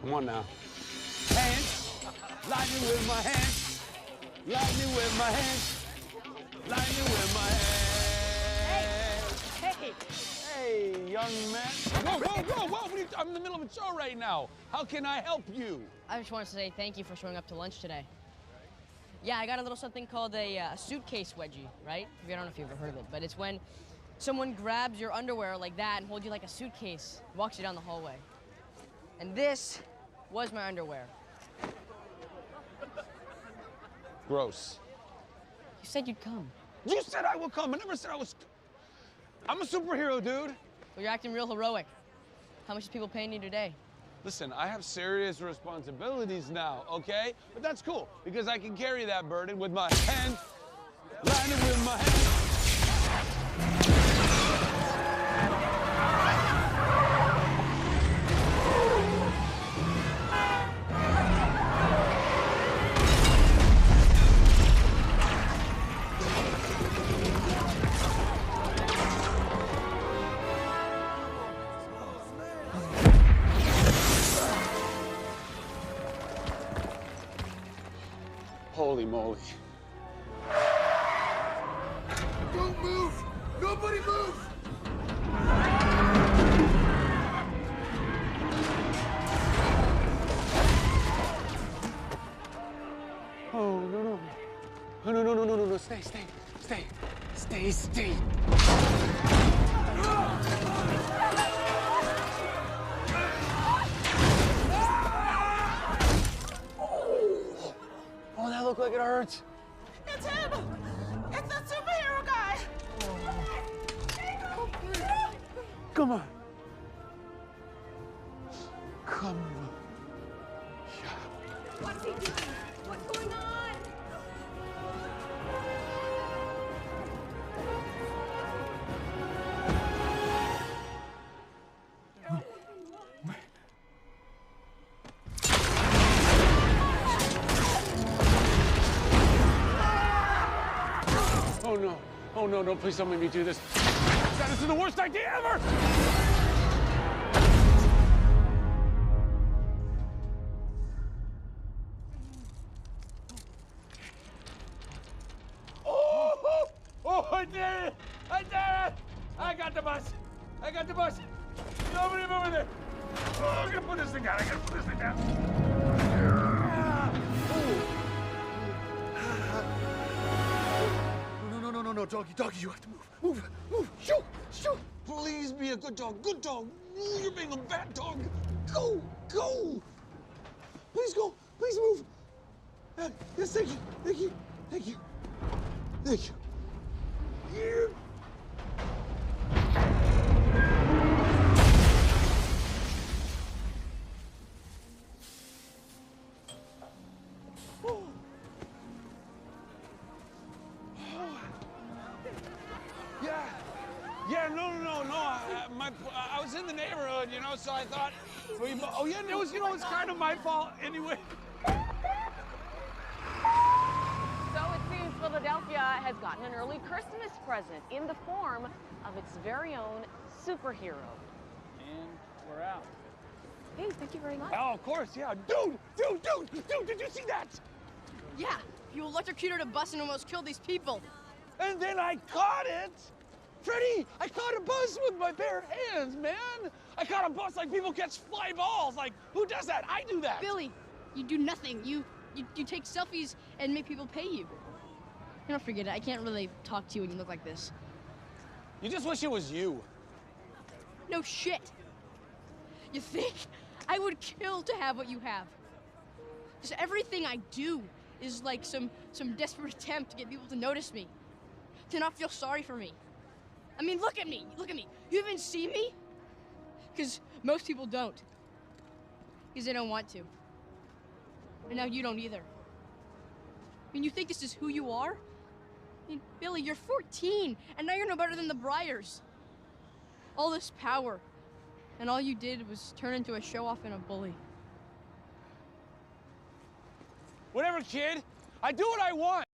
Come on now. Hands, lightning with my hands, lightning with my hands, lightning with my hands. Hey! Hey, young man. Whoa, whoa, whoa, whoa! What are you, I'm in the middle of a show right now. How can I help you? I just wanted to say thank you for showing up to lunch today. Yeah, I got a little something called a suitcase wedgie, right? I don't know if you've ever heard of it, but it's when someone grabs your underwear like that and holds you like a suitcase, walks you down the hallway. And this was my underwear. Gross. You said you'd come. You said I will come. I never said I was. I'm a superhero, dude. Well, you're acting real heroic. How much is people paying you today? Listen, I have serious responsibilities now, okay? But that's cool, because I can carry that burden with my hands, lightning with my hands. Holy moly. Don't move! Nobody move! Oh, no, no. No, no, no, no, no, no, no. Stay, stay, stay. Stay, stay. Oh, that looked like it hurts. It's him! It's the superhero guy! Come on. Come on. Yeah. What's he doing? What's going on? Oh no. Oh no, no, please don't make me do this. God, this is the worst idea ever! Oh, I did it! I did it! I got the bus! I got the bus! Nobody move in there! Oh, I gotta put this thing down. I gotta put this thing down. No, doggy, you have to move. Move, shoot, shoot. Please be a good dog. Good dog. You're being a bad dog. Go, go. Please go. Please move. Yes, thank you. Thank you. Thank you. Thank you. Yeah. Yeah, no. I was in the neighborhood, you know, so I thought, oh yeah, it was, it's kind of my fault anyway. So it seems Philadelphia has gotten an early Christmas present in the form of its very own superhero. And we're out. Hey, thank you very much. Oh, of course, yeah. Dude, did you see that? Yeah, you electrocuted a bus and almost killed these people. And then I caught it. Freddie, I caught a bus with my bare hands, man. I caught a bus like people catch fly balls. Like, who does that? I do that. Billy, you do nothing. You take selfies and make people pay you. You don't forget it. I can't really talk to you when you look like this. You just wish it was you. No shit. You think I would kill to have what you have? Because everything I do is like some desperate attempt to get people to notice me, to not feel sorry for me. I mean, look at me. You even see me? Because most people don't. Because they don't want to. And now you don't either. I mean, you think this is who you are? I mean, Billy, you're 14, and now you're no better than the Briars. All this power, and all you did was turn into a show-off and a bully. Whatever, kid. I do what I want.